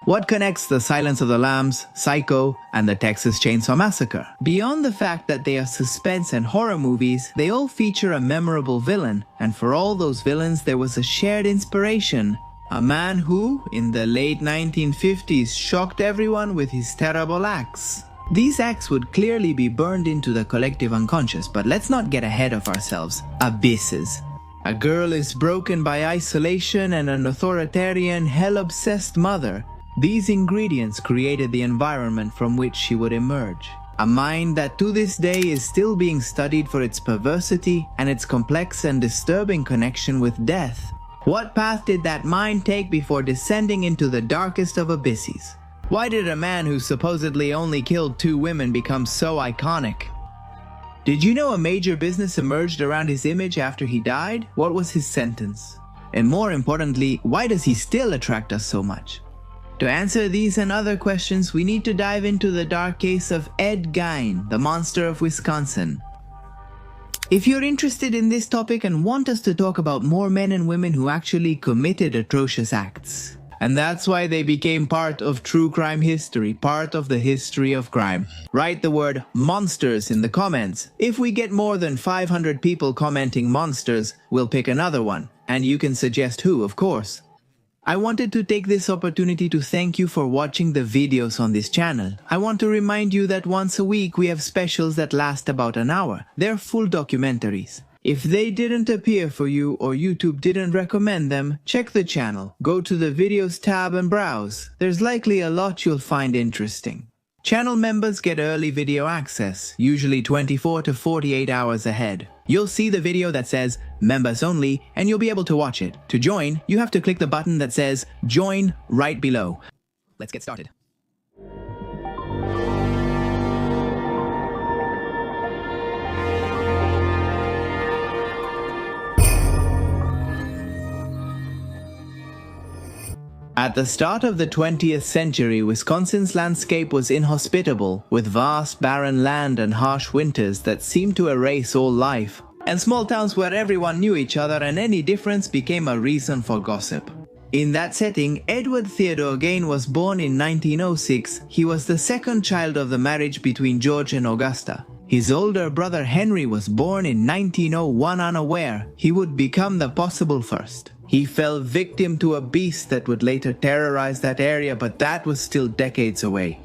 What connects The Silence of the Lambs, Psycho, and the Texas Chainsaw Massacre? Beyond the fact that they are suspense and horror movies, they all feature a memorable villain, and for all those villains there was a shared inspiration. A man who, in the late 1950s, shocked everyone with his terrible acts. These acts would clearly be burned into the collective unconscious, but let's not get ahead of ourselves. Abysses. A girl is broken by isolation and an authoritarian, hell-obsessed mother. These ingredients created the environment from which she would emerge. A mind that to this day is still being studied for its perversity and its complex and disturbing connection with death. What path did that mind take before descending into the darkest of abysses? Why did a man who supposedly only killed 2 women become so iconic? Did you know a major business emerged around his image after he died? What was his sentence? And more importantly, why does he still attract us so much? To answer these and other questions, we need to dive into the dark case of Ed Gein, the monster of Wisconsin. If you're interested in this topic and want us to talk about more men and women who actually committed atrocious acts, and that's why they became part of true crime history, part of the history of crime, write the word monsters in the comments. If we get more than 500 people commenting monsters, we'll pick another one, and you can suggest who, of course. I wanted to take this opportunity to thank you for watching the videos on this channel. I want to remind you that once a week we have specials that last about an hour. They're full documentaries. If they didn't appear for you or YouTube didn't recommend them, check the channel. Go to the videos tab and browse. There's likely a lot you'll find interesting. Channel members get early video access, usually 24 to 48 hours ahead. You'll see the video that says members only and you'll be able to watch it. To join, you have to click the button that says join right below. Let's get started. At the start of the 20th century, Wisconsin's landscape was inhospitable, with vast barren land and harsh winters that seemed to erase all life, and small towns where everyone knew each other and any difference became a reason for gossip. In that setting, Edward Theodore Gein was born in 1906. He was the second child of the marriage between George and Augusta. His older brother Henry was born in 1901 unaware he would become the possible first. He fell victim to a beast that would later terrorize that area, but that was still decades away.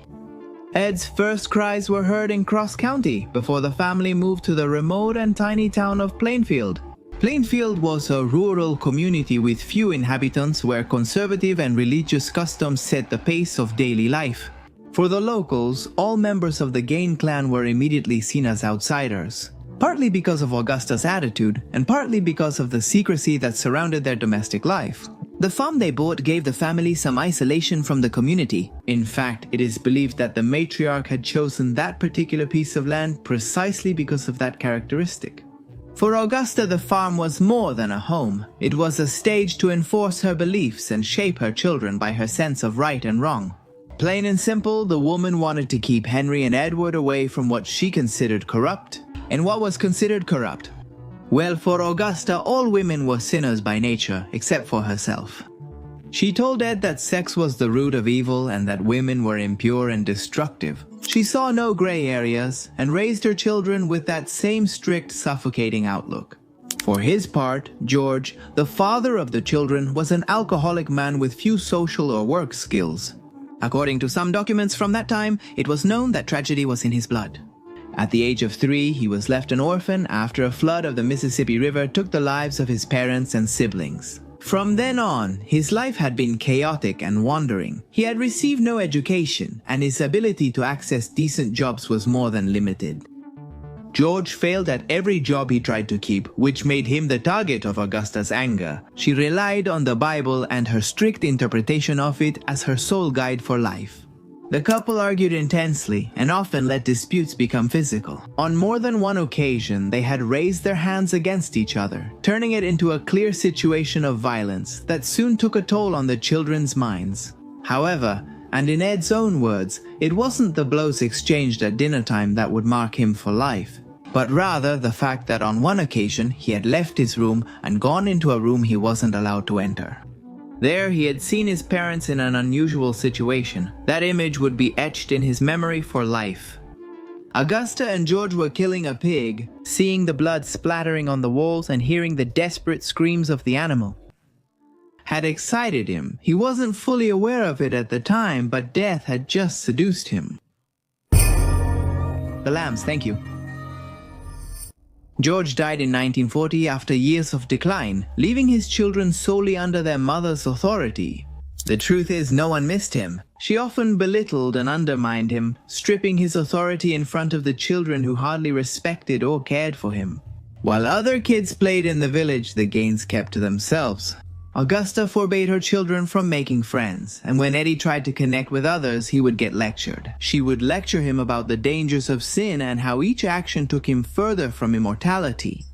Ed's first cries were heard in Cross County before the family moved to the remote and tiny town of Plainfield. Plainfield was a rural community with few inhabitants where conservative and religious customs set the pace of daily life. For the locals, all members of the Gein clan were immediately seen as outsiders. Partly because of Augusta's attitude, and partly because of the secrecy that surrounded their domestic life. The farm they bought gave the family some isolation from the community. In fact, it is believed that the matriarch had chosen that particular piece of land precisely because of that characteristic. For Augusta, the farm was more than a home. It was a stage to enforce her beliefs and shape her children by her sense of right and wrong. Plain and simple, the woman wanted to keep Henry and Edward away from what she considered corrupt. And what was considered corrupt? Well, for Augusta, all women were sinners by nature, except for herself. She told Ed that sex was the root of evil and that women were impure and destructive. She saw no gray areas and raised her children with that same strict, suffocating outlook. For his part, George, the father of the children, was an alcoholic man with few social or work skills. According to some documents from that time, it was known that tragedy was in his blood. At the age of 3, he was left an orphan after a flood of the Mississippi River took the lives of his parents and siblings. From then on, his life had been chaotic and wandering. He had received no education, and his ability to access decent jobs was more than limited. George failed at every job he tried to keep, which made him the target of Augusta's anger. She relied on the Bible and her strict interpretation of it as her sole guide for life. The couple argued intensely and often let disputes become physical. On more than one occasion, they had raised their hands against each other, turning it into a clear situation of violence that soon took a toll on the children's minds. However, and in Ed's own words, it wasn't the blows exchanged at dinner time that would mark him for life, but rather the fact that on one occasion he had left his room and gone into a room he wasn't allowed to enter. There he had seen his parents in an unusual situation. That image would be etched in his memory for life. Augusta and George were killing a pig, seeing the blood splattering on the walls and hearing the desperate screams of the animal had excited him. He wasn't fully aware of it at the time, but death had just seduced him. The lambs, thank you. George died in 1940 after years of decline, leaving his children solely under their mother's authority. The truth is, no one missed him. She often belittled and undermined him, stripping his authority in front of the children who hardly respected or cared for him. While other kids played in the village, the Geins kept to themselves. Augusta forbade her children from making friends, and when Eddie tried to connect with others, he would get lectured. She would lecture him about the dangers of sin and how each action took him further from immortality.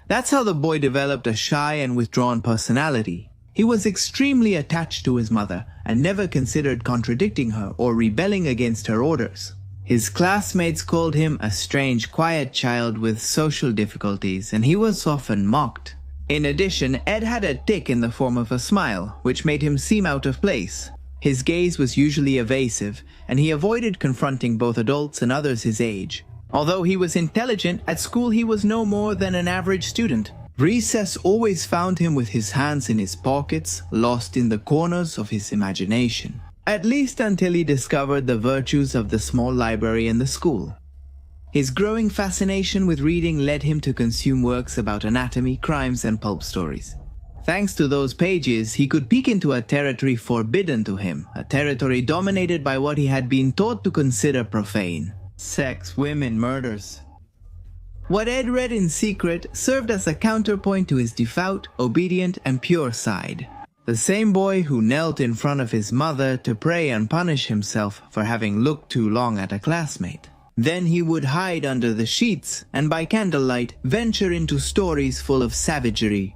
That's how the boy developed a shy and withdrawn personality. He was extremely attached to his mother and never considered contradicting her or rebelling against her orders. His classmates called him a strange, quiet child with social difficulties, and he was often mocked. In addition, Ed had a tic in the form of a smile, which made him seem out of place. His gaze was usually evasive, and he avoided confronting both adults and others his age. Although he was intelligent, at school he was no more than an average student. Recess always found him with his hands in his pockets, lost in the corners of his imagination. At least until he discovered the virtues of the small library in the school. His growing fascination with reading led him to consume works about anatomy, crimes, and pulp stories. Thanks to those pages, he could peek into a territory forbidden to him, a territory dominated by what he had been taught to consider profane: sex, women, murders. What Ed read in secret served as a counterpoint to his devout, obedient, and pure side. The same boy who knelt in front of his mother to pray and punish himself for having looked too long at a classmate. Then he would hide under the sheets and by candlelight venture into stories full of savagery.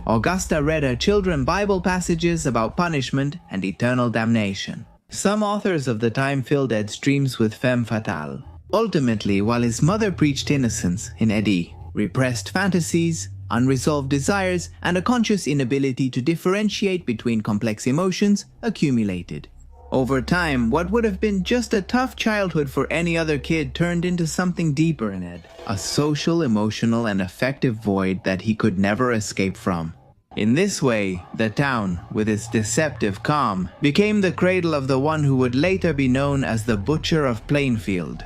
Augusta read her children Bible passages about punishment and eternal damnation. Some authors of the time filled Ed's dreams with femme fatale. Ultimately, while his mother preached innocence, in Eddie, repressed fantasies, unresolved desires, and a conscious inability to differentiate between complex emotions accumulated. Over time, what would have been just a tough childhood for any other kid turned into something deeper in Ed. A social, emotional, and affective void that he could never escape from. In this way, the town, with its deceptive calm, became the cradle of the one who would later be known as the Butcher of Plainfield.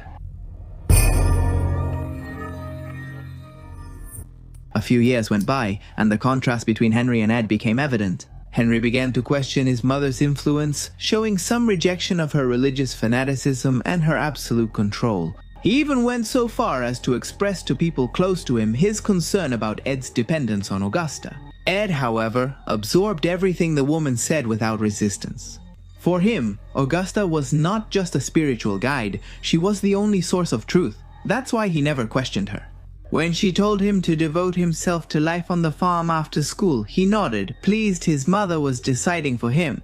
A few years went by, and the contrast between Henry and Ed became evident. Henry began to question his mother's influence, showing some rejection of her religious fanaticism and her absolute control. He even went so far as to express to people close to him his concern about Ed's dependence on Augusta. Ed, however, absorbed everything the woman said without resistance. For him, Augusta was not just a spiritual guide, she was the only source of truth. That's why he never questioned her. When she told him to devote himself to life on the farm after school, he nodded, pleased his mother was deciding for him.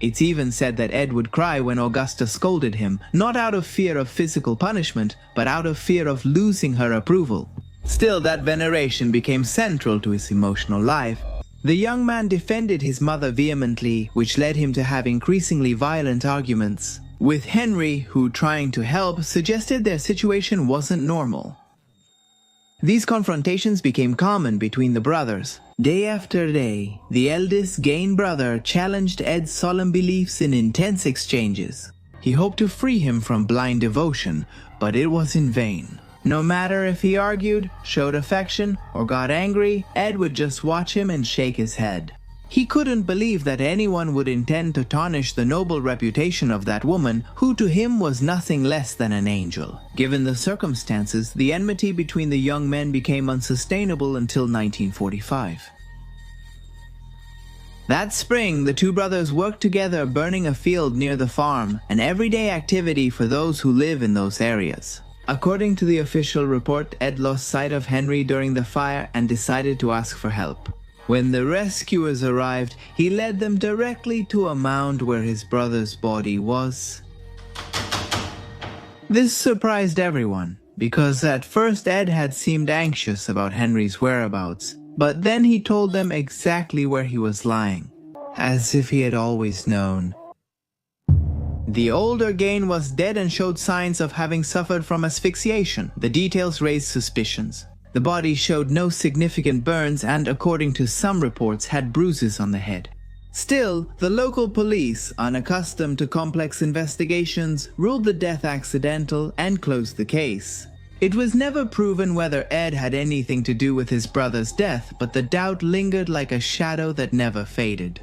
It's even said that Ed would cry when Augusta scolded him, not out of fear of physical punishment, but out of fear of losing her approval. Still, that veneration became central to his emotional life. The young man defended his mother vehemently, which led him to have increasingly violent arguments with Henry, who, trying to help, suggested their situation wasn't normal. These confrontations became common between the brothers. Day after day, the eldest Gein brother challenged Ed's solemn beliefs in intense exchanges. He hoped to free him from blind devotion, but it was in vain. No matter if he argued, showed affection, or got angry, Ed would just watch him and shake his head. He couldn't believe that anyone would intend to tarnish the noble reputation of that woman, who to him was nothing less than an angel. Given the circumstances, the enmity between the young men became unsustainable until 1945. That spring, the two brothers worked together burning a field near the farm, an everyday activity for those who live in those areas. According to the official report, Ed lost sight of Henry during the fire and decided to ask for help. When the rescuers arrived, he led them directly to a mound where his brother's body was. This surprised everyone, because at first Ed had seemed anxious about Henry's whereabouts, but then he told them exactly where he was lying. as if he had always known. The older Gein was dead and showed signs of having suffered from asphyxiation. The details raised suspicions. The body showed no significant burns and, according to some reports, had bruises on the head. Still, the local police, unaccustomed to complex investigations, ruled the death accidental and closed the case. It was never proven whether Ed had anything to do with his brother's death, but the doubt lingered like a shadow that never faded.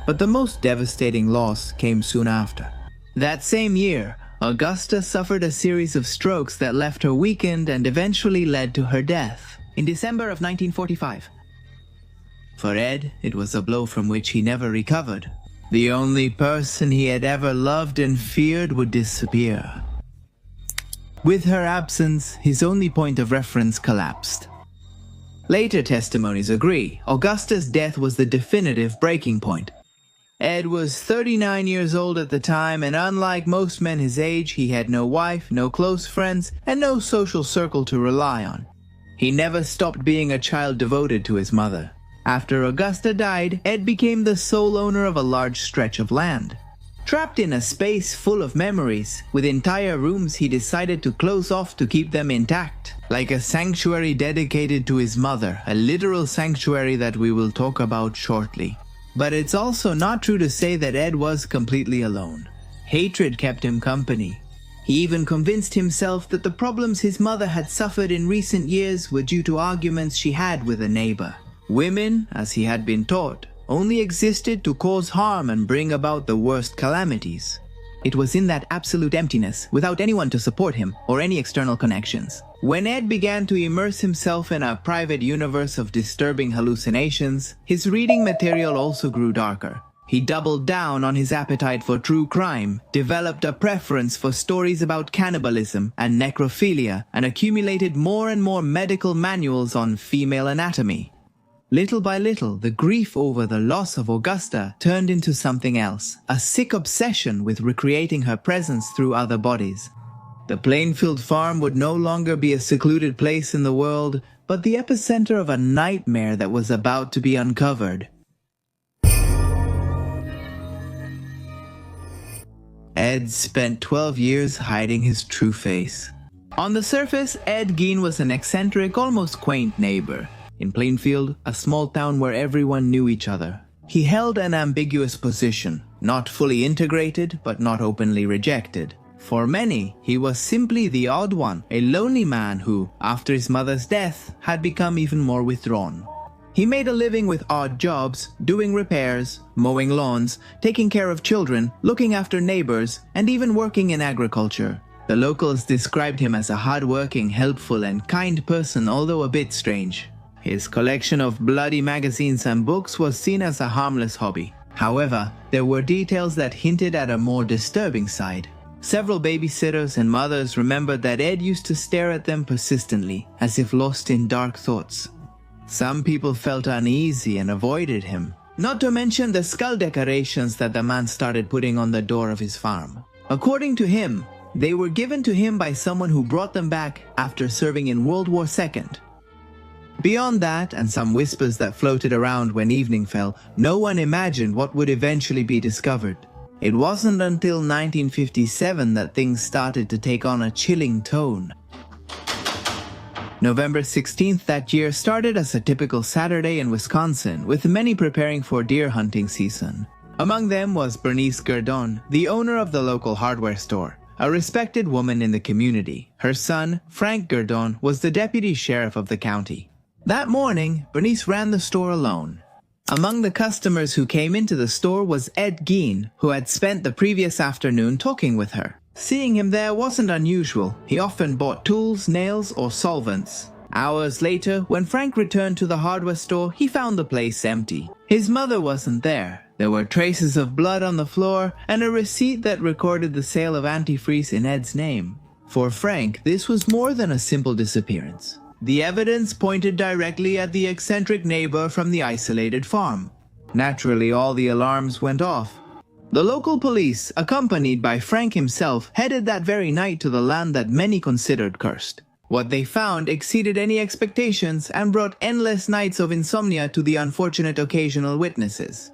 But the most devastating loss came soon after. That same year, Augusta suffered a series of strokes that left her weakened and eventually led to her death in December of 1945. For Ed, it was a blow from which he never recovered. The only person he had ever loved and feared would disappear. With her absence, his only point of reference collapsed. Later testimonies agree, Augusta's death was the definitive breaking point. Ed was 39 years old at the time, and unlike most men his age, he had no wife, no close friends, and no social circle to rely on. He never stopped being a child devoted to his mother. After Augusta died, Ed became the sole owner of a large stretch of land. Trapped in a space full of memories, with entire rooms he decided to close off to keep them intact. Like a sanctuary dedicated to his mother, a literal sanctuary that we will talk about shortly. But it's also not true to say that Ed was completely alone. Hatred kept him company. He even convinced himself that the problems his mother had suffered in recent years were due to arguments she had with a neighbor. Women, as he had been taught, only existed to cause harm and bring about the worst calamities. It was in that absolute emptiness, without anyone to support him or any external connections. When Ed began to immerse himself in a private universe of disturbing hallucinations, his reading material also grew darker. He doubled down on his appetite for true crime, developed a preference for stories about cannibalism and necrophilia, and accumulated more and more medical manuals on female anatomy. Little by little, the grief over the loss of Augusta turned into something else, a sick obsession with recreating her presence through other bodies. The Plainfield farm would no longer be a secluded place in the world, but the epicenter of a nightmare that was about to be uncovered. Ed spent 12 years hiding his true face. On the surface, Ed Gein was an eccentric, almost quaint neighbor. In Plainfield, a small town where everyone knew each other. He held an ambiguous position, not fully integrated, but not openly rejected. For many, he was simply the odd one, a lonely man who, after his mother's death, had become even more withdrawn. He made a living with odd jobs, doing repairs, mowing lawns, taking care of children, looking after neighbors, and even working in agriculture. The locals described him as a hard-working, helpful, and kind person, although a bit strange. His collection of bloody magazines and books was seen as a harmless hobby. However, there were details that hinted at a more disturbing side. Several babysitters and mothers remembered that Ed used to stare at them persistently, as if lost in dark thoughts. Some people felt uneasy and avoided him, not to mention the skull decorations that the man started putting on the door of his farm. According to him, they were given to him by someone who brought them back after serving in World War II. Beyond that, and some whispers that floated around when evening fell, no one imagined what would eventually be discovered. It wasn't until 1957 that things started to take on a chilling tone. November 16th that year started as a typical Saturday in Wisconsin, with many preparing for deer hunting season. Among them was Bernice Gurdon, the owner of the local hardware store, a respected woman in the community. Her son, Frank Gurdon, was the deputy sheriff of the county. That morning, Bernice ran the store alone. Among the customers who came into the store was Ed Gein, who had spent the previous afternoon talking with her. Seeing him there wasn't unusual. He often bought tools, nails, or solvents. Hours later, when Frank returned to the hardware store, he found the place empty. His mother wasn't there. There were traces of blood on the floor and a receipt that recorded the sale of antifreeze in Ed's name. For Frank, this was more than a simple disappearance. The evidence pointed directly at the eccentric neighbor from the isolated farm. Naturally, all the alarms went off. The local police, accompanied by Frank himself, headed that very night to the land that many considered cursed. What they found exceeded any expectations and brought endless nights of insomnia to the unfortunate occasional witnesses.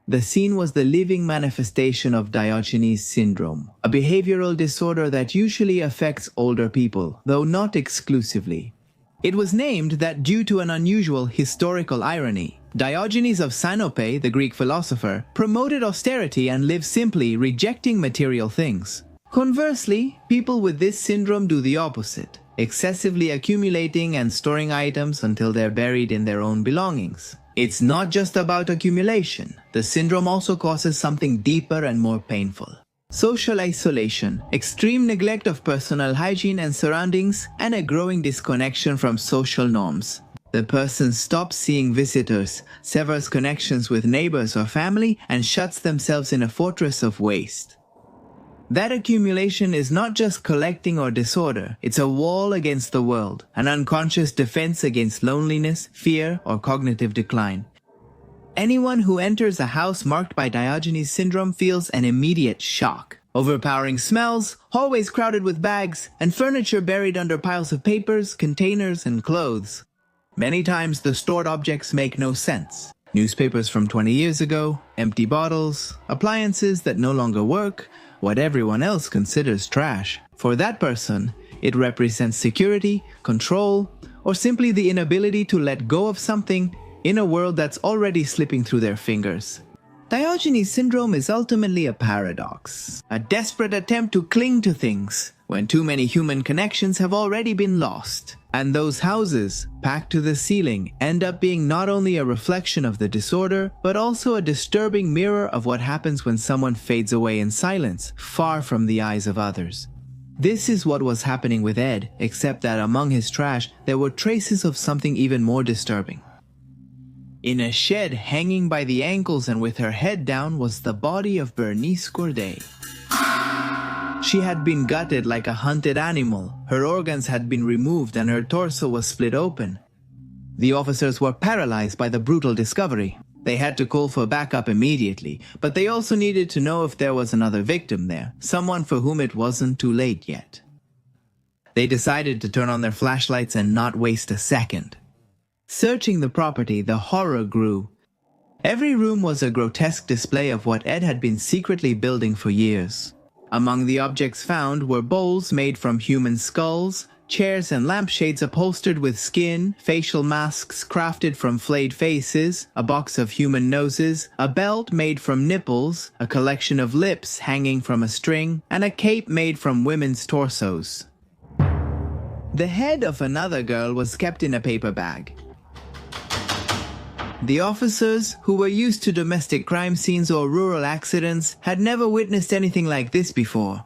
The scene was the living manifestation of Diogenes syndrome, a behavioral disorder that usually affects older people, though not exclusively. It was named that due to an unusual historical irony. Diogenes of Sinope, the Greek philosopher, promoted austerity and lived simply, rejecting material things. Conversely, people with this syndrome do the opposite, excessively accumulating and storing items until they're buried in their own belongings. It's not just about accumulation. The syndrome also causes something deeper and more painful. Social isolation, extreme neglect of personal hygiene and surroundings, and a growing disconnection from social norms. The person stops seeing visitors, severs connections with neighbors or family, and shuts themselves in a fortress of waste. That accumulation is not just collecting or disorder, it's a wall against the world, an unconscious defense against loneliness, fear, or cognitive decline. Anyone who enters a house marked by Diogenes syndrome feels an immediate shock. Overpowering smells, hallways crowded with bags, and furniture buried under piles of papers, containers, and clothes. Many times the stored objects make no sense. Newspapers from 20 years ago, empty bottles, appliances that no longer work, what everyone else considers trash. For that person, it represents security, control, or simply the inability to let go of something in a world that's already slipping through their fingers. Diogenes syndrome is ultimately a paradox, a desperate attempt to cling to things when too many human connections have already been lost. And those houses, packed to the ceiling, end up being not only a reflection of the disorder, but also a disturbing mirror of what happens when someone fades away in silence, far from the eyes of others. This is what was happening with Ed, except that among his trash, there were traces of something even more disturbing. In a shed hanging by the ankles and with her head down was the body of Bernice Corday. She had been gutted like a hunted animal, her organs had been removed and her torso was split open. The officers were paralyzed by the brutal discovery. They had to call for backup immediately, but they also needed to know if there was another victim there, someone for whom it wasn't too late yet. They decided to turn on their flashlights and not waste a second. Searching the property, the horror grew. Every room was a grotesque display of what Ed had been secretly building for years. Among the objects found were bowls made from human skulls, chairs and lampshades upholstered with skin, facial masks crafted from flayed faces, a box of human noses, a belt made from nipples, a collection of lips hanging from a string, and a cape made from women's torsos. The head of another girl was kept in a paper bag. The officers, who were used to domestic crime scenes or rural accidents, had never witnessed anything like this before.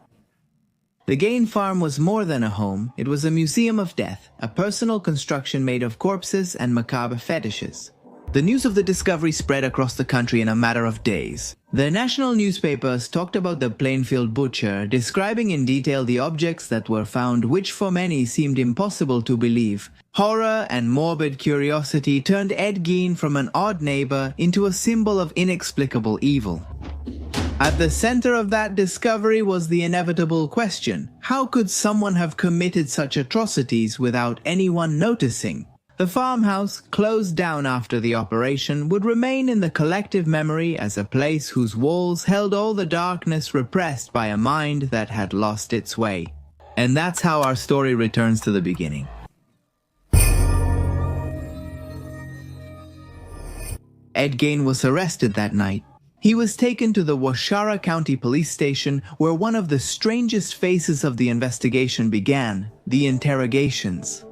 The Gein farm was more than a home, it was a museum of death, a personal construction made of corpses and macabre fetishes. The news of the discovery spread across the country in a matter of days. The national newspapers talked about the Plainfield butcher, describing in detail the objects that were found, which for many seemed impossible to believe. Horror and morbid curiosity turned Ed Gein from an odd neighbor into a symbol of inexplicable evil. At the center of that discovery was the inevitable question: how could someone have committed such atrocities without anyone noticing? The farmhouse, closed down after the operation, would remain in the collective memory as a place whose walls held all the darkness repressed by a mind that had lost its way. And that's how our story returns to the beginning. Ed Gein was arrested that night. He was taken to the Waushara County Police Station, where one of the strangest phases of the investigation began: the interrogations.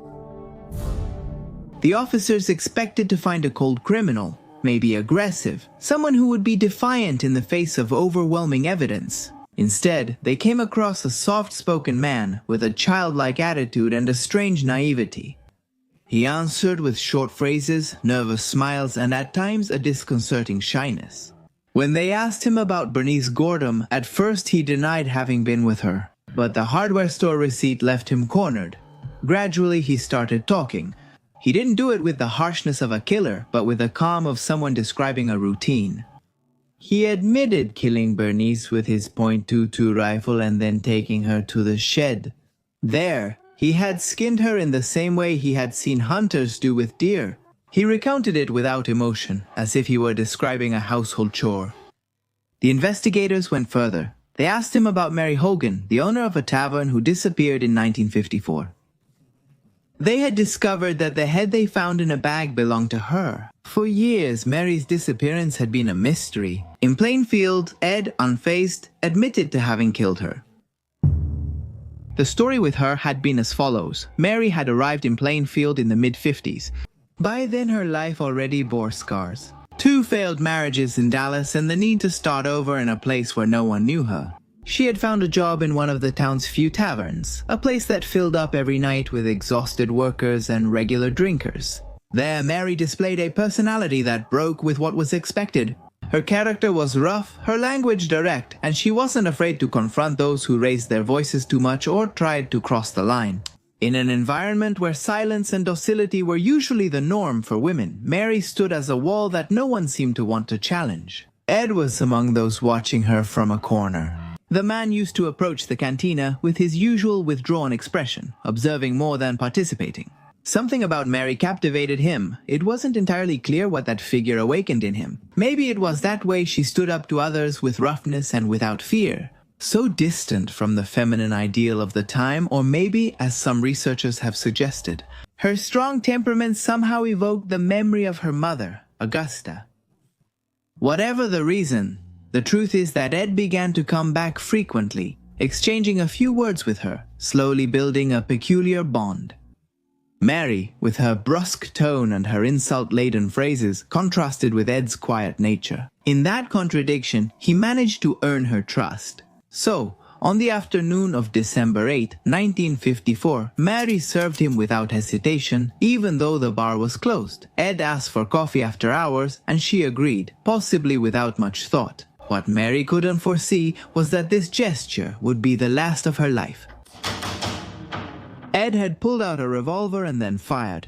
The officers expected to find a cold criminal, maybe aggressive, someone who would be defiant in the face of overwhelming evidence. Instead, they came across a soft-spoken man with a childlike attitude and a strange naivety. He answered with short phrases, nervous smiles, and at times a disconcerting shyness. When they asked him about Bernice Gordon, at first he denied having been with her, but the hardware store receipt left him cornered. Gradually he started talking. He didn't do it with the harshness of a killer, but with the calm of someone describing a routine. He admitted killing Bernice with his .22 rifle and then taking her to the shed. There, he had skinned her in the same way he had seen hunters do with deer. He recounted it without emotion, as if he were describing a household chore. The investigators went further. They asked him about Mary Hogan, the owner of a tavern who disappeared in 1954. They had discovered that the head they found in a bag belonged to her. For years, Mary's disappearance had been a mystery. In Plainfield, Ed, unfazed, admitted to having killed her. The story with her had been as follows. Mary had arrived in Plainfield in the mid-50s. By then, her life already bore scars. 2 failed marriages in Dallas and the need to start over in a place where no one knew her. She had found a job in one of the town's few taverns, a place that filled up every night with exhausted workers and regular drinkers. There, Mary displayed a personality that broke with what was expected. Her character was rough, her language direct, and she wasn't afraid to confront those who raised their voices too much or tried to cross the line. In an environment where silence and docility were usually the norm for women, Mary stood as a wall that no one seemed to want to challenge. Ed was among those watching her from a corner. The man used to approach the cantina with his usual withdrawn expression, observing more than participating. Something about Mary captivated him. It wasn't entirely clear what that figure awakened in him. Maybe it was that way she stood up to others with roughness and without fear. So distant from the feminine ideal of the time, or maybe, as some researchers have suggested, her strong temperament somehow evoked the memory of her mother, Augusta. Whatever the reason, the truth is that Ed began to come back frequently, exchanging a few words with her, slowly building a peculiar bond. Mary, with her brusque tone and her insult-laden phrases, contrasted with Ed's quiet nature. In that contradiction, he managed to earn her trust. So, on the afternoon of December 8, 1954, Mary served him without hesitation, even though the bar was closed. Ed asked for coffee after hours, and she agreed, possibly without much thought. What Mary couldn't foresee was that this gesture would be the last of her life. Ed had pulled out a revolver and then fired.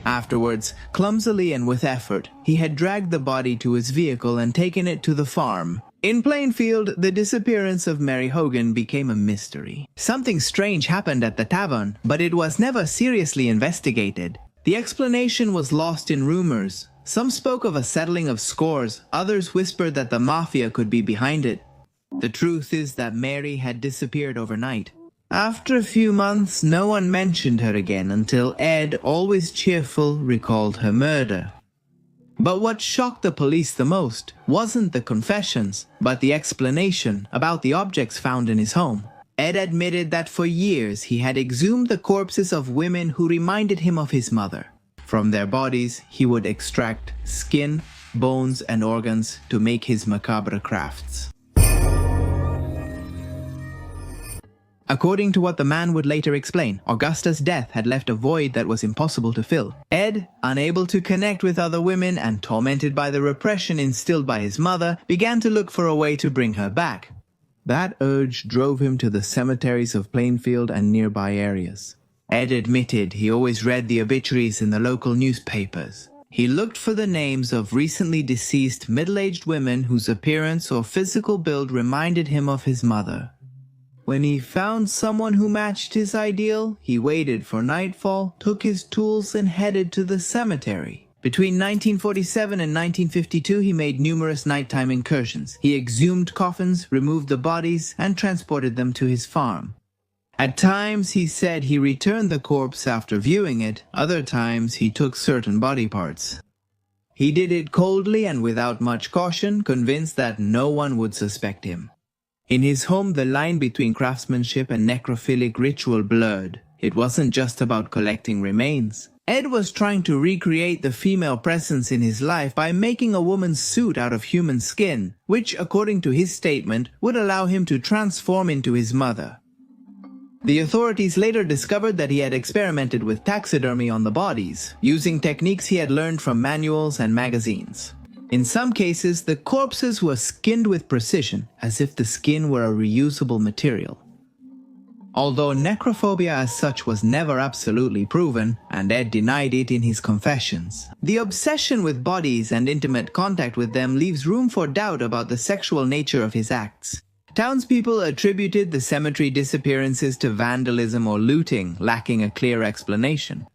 Afterwards, clumsily and with effort, he had dragged the body to his vehicle and taken it to the farm. In Plainfield, the disappearance of Mary Hogan became a mystery. Something strange happened at the tavern, but it was never seriously investigated. The explanation was lost in rumors. Some spoke of a settling of scores, others whispered that the mafia could be behind it. The truth is that Mary had disappeared overnight. After a few months, no one mentioned her again until Ed, always cheerful, recalled her murder. But what shocked the police the most wasn't the confessions, but the explanation about the objects found in his home. Ed admitted that for years he had exhumed the corpses of women who reminded him of his mother. From their bodies, he would extract skin, bones, and organs to make his macabre crafts. According to what the man would later explain, Augusta's death had left a void that was impossible to fill. Ed, unable to connect with other women and tormented by the repression instilled by his mother, began to look for a way to bring her back. That urge drove him to the cemeteries of Plainfield and nearby areas. Ed admitted he always read the obituaries in the local newspapers. He looked for the names of recently deceased middle-aged women whose appearance or physical build reminded him of his mother. When he found someone who matched his ideal, he waited for nightfall, took his tools, and headed to the cemetery. Between 1947 and 1952, he made numerous nighttime incursions. He exhumed coffins, removed the bodies, and transported them to his farm. At times, he said he returned the corpse after viewing it. Other times, he took certain body parts. He did it coldly and without much caution, convinced that no one would suspect him. In his home, the line between craftsmanship and necrophilic ritual blurred. It wasn't just about collecting remains. Ed was trying to recreate the female presence in his life by making a woman's suit out of human skin, which, according to his statement, would allow him to transform into his mother. The authorities later discovered that he had experimented with taxidermy on the bodies, using techniques he had learned from manuals and magazines. In some cases, the corpses were skinned with precision, as if the skin were a reusable material. Although necrophobia as such was never absolutely proven, and Ed denied it in his confessions, the obsession with bodies and intimate contact with them leaves room for doubt about the sexual nature of his acts. Townspeople attributed the cemetery disappearances to vandalism or looting, lacking a clear explanation.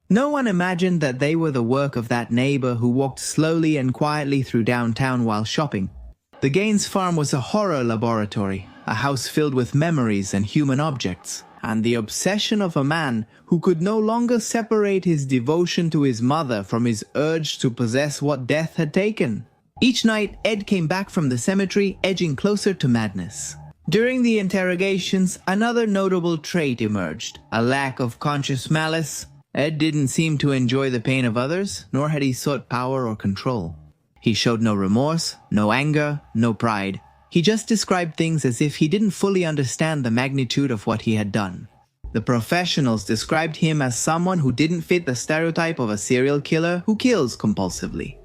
No one imagined that they were the work of that neighbor who walked slowly and quietly through downtown while shopping. The Gein's farm was a horror laboratory, a house filled with memories and human objects, and the obsession of a man who could no longer separate his devotion to his mother from his urge to possess what death had taken. Each night, Ed came back from the cemetery, edging closer to madness. During the interrogations, another notable trait emerged, a lack of conscious malice. Ed didn't seem to enjoy the pain of others, nor had he sought power or control. He showed no remorse, no anger, no pride. He just described things as if he didn't fully understand the magnitude of what he had done. The professionals described him as someone who didn't fit the stereotype of a serial killer who kills compulsively.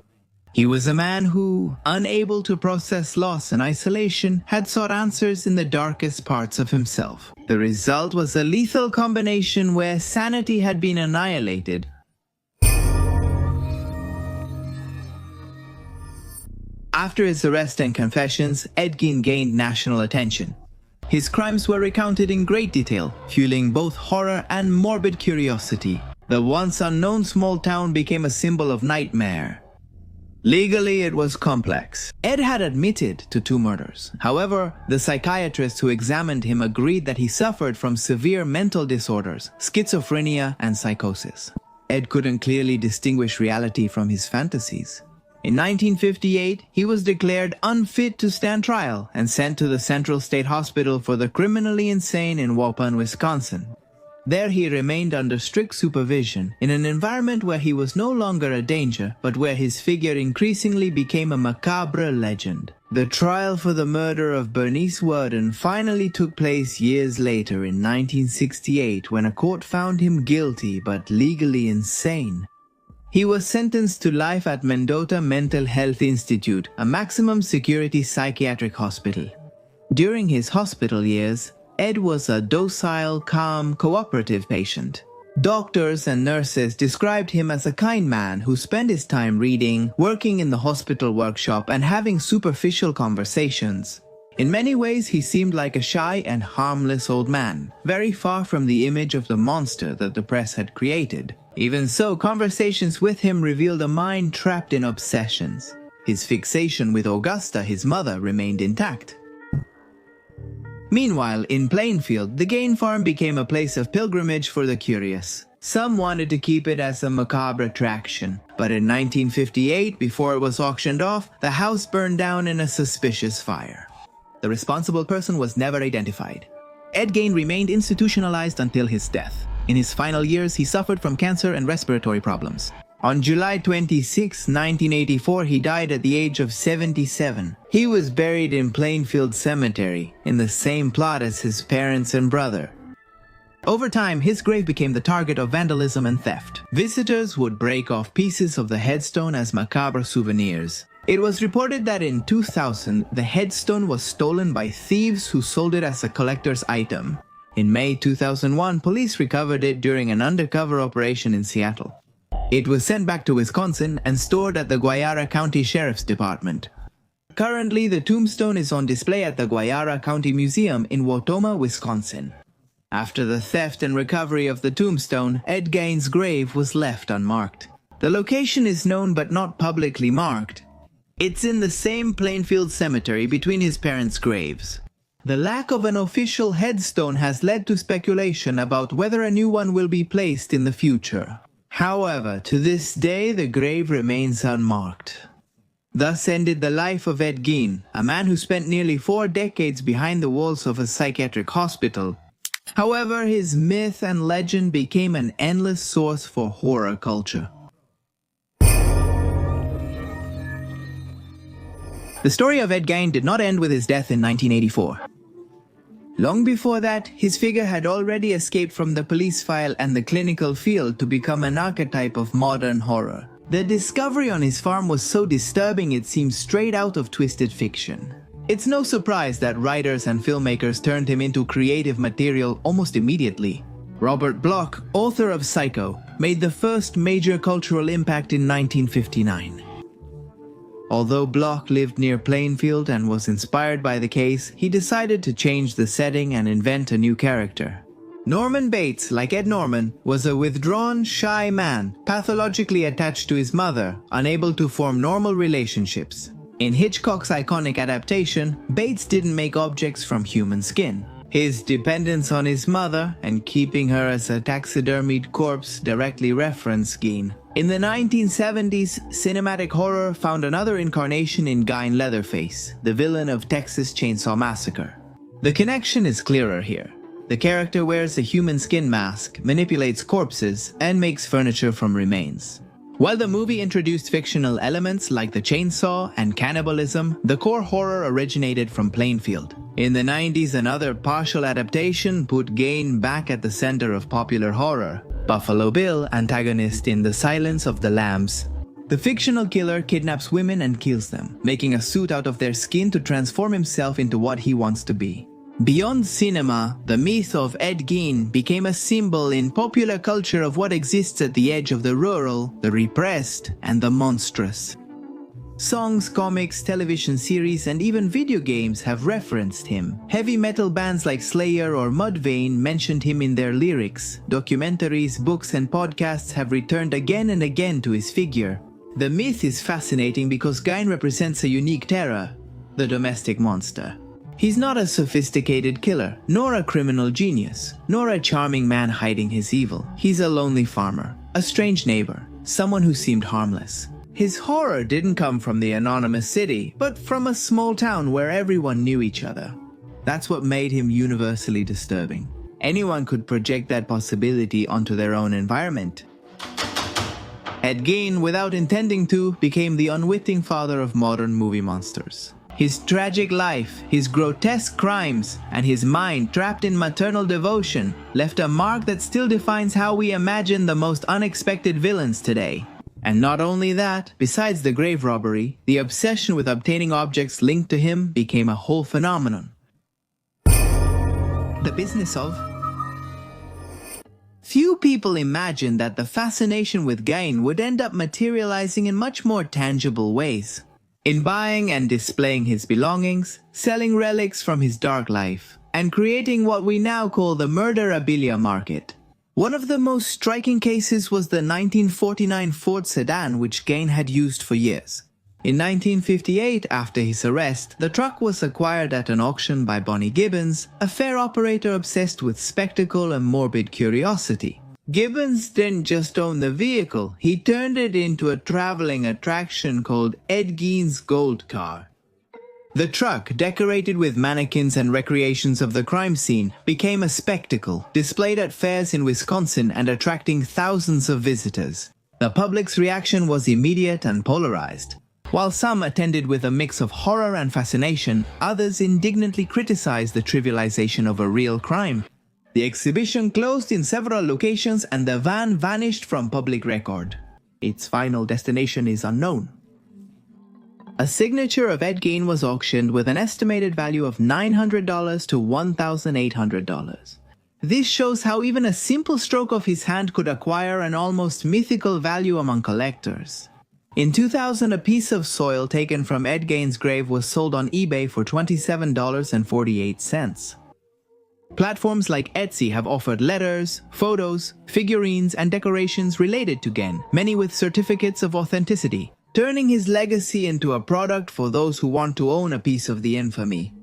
He was a man who, unable to process loss and isolation, had sought answers in the darkest parts of himself. The result was a lethal combination where sanity had been annihilated. After his arrest and confessions, Ed Gein gained national attention. His crimes were recounted in great detail, fueling both horror and morbid curiosity. The once unknown small town became a symbol of nightmare. Legally, it was complex. Ed had admitted to 2 murders. However, the psychiatrists who examined him agreed that he suffered from severe mental disorders, schizophrenia, and psychosis. Ed couldn't clearly distinguish reality from his fantasies. In 1958, he was declared unfit to stand trial and sent to the Central State Hospital for the Criminally Insane in Waupun, Wisconsin. There he remained under strict supervision, in an environment where he was no longer a danger, but where his figure increasingly became a macabre legend. The trial for the murder of Bernice Worden finally took place years later in 1968 when a court found him guilty but legally insane. He was sentenced to life at Mendota Mental Health Institute, a maximum security psychiatric hospital. During his hospital years, Ed was a docile, calm, cooperative patient. Doctors and nurses described him as a kind man who spent his time reading, working in the hospital workshop, and having superficial conversations. In many ways, he seemed like a shy and harmless old man, very far from the image of the monster that the press had created. Even so, conversations with him revealed a mind trapped in obsessions. His fixation with Augusta, his mother, remained intact. Meanwhile, in Plainfield, the Gein farm became a place of pilgrimage for the curious. Some wanted to keep it as a macabre attraction, but in 1958, before it was auctioned off, the house burned down in a suspicious fire. The responsible person was never identified. Ed Gein remained institutionalized until his death. In his final years, he suffered from cancer and respiratory problems. On July 26, 1984, he died at the age of 77. He was buried in Plainfield Cemetery, in the same plot as his parents and brother. Over time, his grave became the target of vandalism and theft. Visitors would break off pieces of the headstone as macabre souvenirs. It was reported that in 2000, the headstone was stolen by thieves who sold it as a collector's item. In May 2001, police recovered it during an undercover operation in Seattle. It was sent back to Wisconsin and stored at the Guayara County Sheriff's Department. Currently, the tombstone is on display at the Guayara County Museum in Wautoma, Wisconsin. After the theft and recovery of the tombstone, Ed Gein's grave was left unmarked. The location is known but not publicly marked. It's in the same Plainfield cemetery between his parents' graves. The lack of an official headstone has led to speculation about whether a new one will be placed in the future. However, to this day, the grave remains unmarked. Thus ended the life of Ed Gein, a man who spent nearly 4 decades behind the walls of a psychiatric hospital. However, his myth and legend became an endless source for horror culture. The story of Ed Gein did not end with his death in 1984. Long before that, his figure had already escaped from the police file and the clinical field to become an archetype of modern horror. The discovery on his farm was so disturbing it seemed straight out of twisted fiction. It's no surprise that writers and filmmakers turned him into creative material almost immediately. Robert Bloch, author of Psycho, made the first major cultural impact in 1959. Although Bloch lived near Plainfield and was inspired by the case, he decided to change the setting and invent a new character. Norman Bates, like Ed Norman, was a withdrawn, shy man, pathologically attached to his mother, unable to form normal relationships. In Hitchcock's iconic adaptation, Bates didn't make objects from human skin. His dependence on his mother and keeping her as a taxidermied corpse directly referenced Gein. In the 1970s, cinematic horror found another incarnation in Gein Leatherface, the villain of Texas Chainsaw Massacre. The connection is clearer here. The character wears a human skin mask, manipulates corpses, and makes furniture from remains. While the movie introduced fictional elements like the chainsaw and cannibalism, the core horror originated from Plainfield. In the 90s, another partial adaptation put Gein back at the center of popular horror. Buffalo Bill, antagonist in The Silence of the Lambs. The fictional killer kidnaps women and kills them, making a suit out of their skin to transform himself into what he wants to be. Beyond cinema, the myth of Ed Gein became a symbol in popular culture of what exists at the edge of the rural, the repressed, and the monstrous. Songs, comics, television series, and even video games have referenced him. Heavy metal bands like Slayer or Mudvayne mentioned him in their lyrics. Documentaries, books, and podcasts have returned again and again to his figure. The myth is fascinating because Gein represents a unique terror, the domestic monster. He's not a sophisticated killer, nor a criminal genius, nor a charming man hiding his evil. He's a lonely farmer, a strange neighbor, someone who seemed harmless. His horror didn't come from the anonymous city, but from a small town where everyone knew each other. That's what made him universally disturbing. Anyone could project that possibility onto their own environment. Ed Gein, without intending to, became the unwitting father of modern movie monsters. His tragic life, his grotesque crimes, and his mind trapped in maternal devotion left a mark that still defines how we imagine the most unexpected villains today. And not only that, besides the grave robbery, the obsession with obtaining objects linked to him became a whole phenomenon. The business of... Few people imagined that the fascination with Gein would end up materializing in much more tangible ways. In buying and displaying his belongings, selling relics from his dark life, and creating what we now call the murderabilia market. One of the most striking cases was the 1949 Ford sedan which Gein had used for years. In 1958, after his arrest, the truck was acquired at an auction by Bonnie Gibbons, a fair operator obsessed with spectacle and morbid curiosity. Gibbons didn't just own the vehicle, he turned it into a traveling attraction called Ed Gein's Gold Car. The truck, decorated with mannequins and recreations of the crime scene, became a spectacle, displayed at fairs in Wisconsin and attracting thousands of visitors. The public's reaction was immediate and polarized. While some attended with a mix of horror and fascination, others indignantly criticized the trivialization of a real crime. The exhibition closed in several locations and the van vanished from public record. Its final destination is unknown. A signature of Ed Gein was auctioned with an estimated value of $900 to $1,800. This shows how even a simple stroke of his hand could acquire an almost mythical value among collectors. In 2000, a piece of soil taken from Ed Gein's grave was sold on eBay for $27.48. Platforms like Etsy have offered letters, photos, figurines, and decorations related to Gein, many with certificates of authenticity, turning his legacy into a product for those who want to own a piece of the infamy.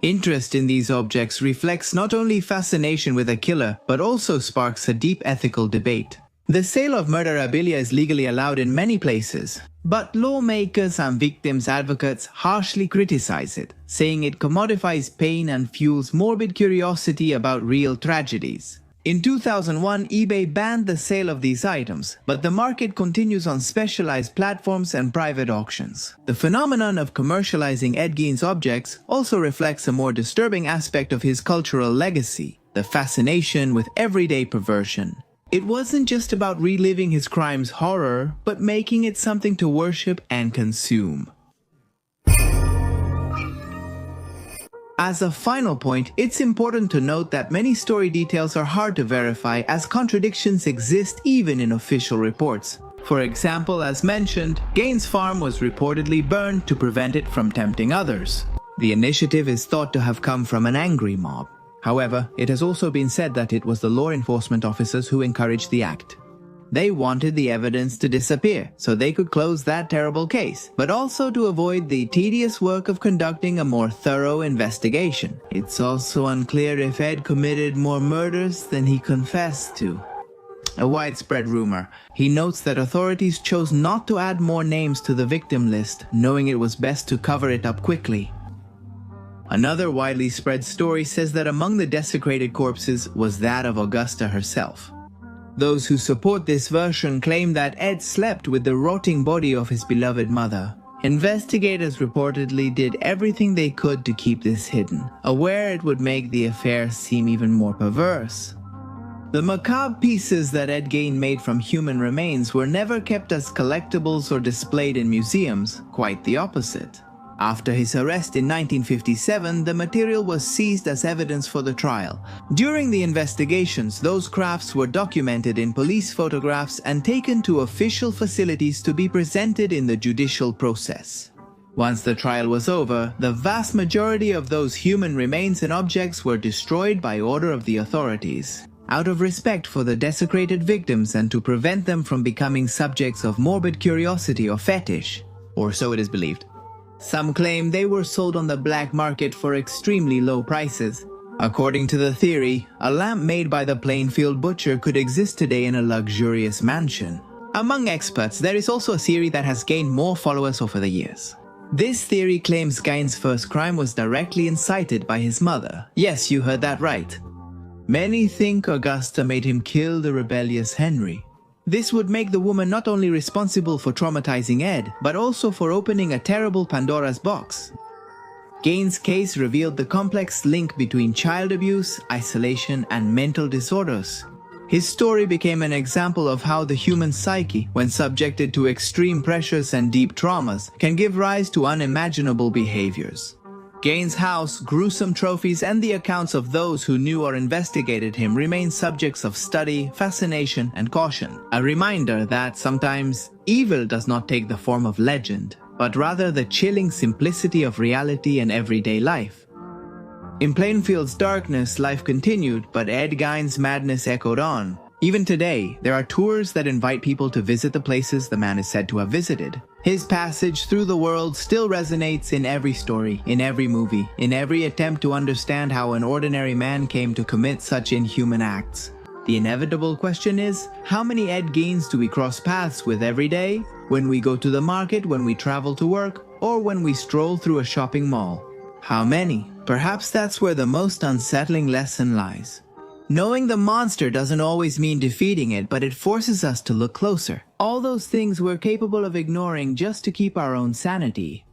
Interest in these objects reflects not only fascination with a killer, but also sparks a deep ethical debate. The sale of murderabilia is legally allowed in many places, but lawmakers and victims' advocates harshly criticize it, saying it commodifies pain and fuels morbid curiosity about real tragedies. In 2001, eBay banned the sale of these items, but the market continues on specialized platforms and private auctions. The phenomenon of commercializing Ed Gein's objects also reflects a more disturbing aspect of his cultural legacy, the fascination with everyday perversion. It wasn't just about reliving his crime's horror, but making it something to worship and consume. As a final point, it's important to note that many story details are hard to verify as contradictions exist even in official reports. For example, as mentioned, Gein's farm was reportedly burned to prevent it from tempting others. The initiative is thought to have come from an angry mob. However, it has also been said that it was the law enforcement officers who encouraged the act. They wanted the evidence to disappear so they could close that terrible case, but also to avoid the tedious work of conducting a more thorough investigation. It's also unclear if Ed committed more murders than he confessed to. A widespread rumor. He notes that authorities chose not to add more names to the victim list, knowing it was best to cover it up quickly. Another widely spread story says that among the desecrated corpses was that of Augusta herself. Those who support this version claim that Ed slept with the rotting body of his beloved mother. Investigators reportedly did everything they could to keep this hidden, aware it would make the affair seem even more perverse. The macabre pieces that Ed Gein made from human remains were never kept as collectibles or displayed in museums, quite the opposite. After his arrest in 1957, the material was seized as evidence for the trial. During the investigations, those crafts were documented in police photographs and taken to official facilities to be presented in the judicial process. Once the trial was over, the vast majority of those human remains and objects were destroyed by order of the authorities, out of respect for the desecrated victims and to prevent them from becoming subjects of morbid curiosity or fetish, or so it is believed. Some claim they were sold on the black market for extremely low prices. According to the theory, a lamp made by the Plainfield butcher could exist today in a luxurious mansion. Among experts, there is also a theory that has gained more followers over the years. This theory claims Gein's first crime was directly incited by his mother. Yes, you heard that right. Many think Augusta made him kill the rebellious Henry. This would make the woman not only responsible for traumatizing Ed, but also for opening a terrible Pandora's box. Gein's case revealed the complex link between child abuse, isolation, and mental disorders. His story became an example of how the human psyche, when subjected to extreme pressures and deep traumas, can give rise to unimaginable behaviors. Gein's house, gruesome trophies, and the accounts of those who knew or investigated him remain subjects of study, fascination, and caution. A reminder that sometimes evil does not take the form of legend, but rather the chilling simplicity of reality and everyday life. In Plainfield's darkness, life continued, but Ed Gein's madness echoed on. Even today, there are tours that invite people to visit the places the man is said to have visited. His passage through the world still resonates in every story, in every movie, in every attempt to understand how an ordinary man came to commit such inhuman acts. The inevitable question is, how many Ed Geins do we cross paths with every day? When we go to the market, when we travel to work, or when we stroll through a shopping mall? How many? Perhaps that's where the most unsettling lesson lies. Knowing the monster doesn't always mean defeating it, but it forces us to look closer. All those things we're capable of ignoring just to keep our own sanity.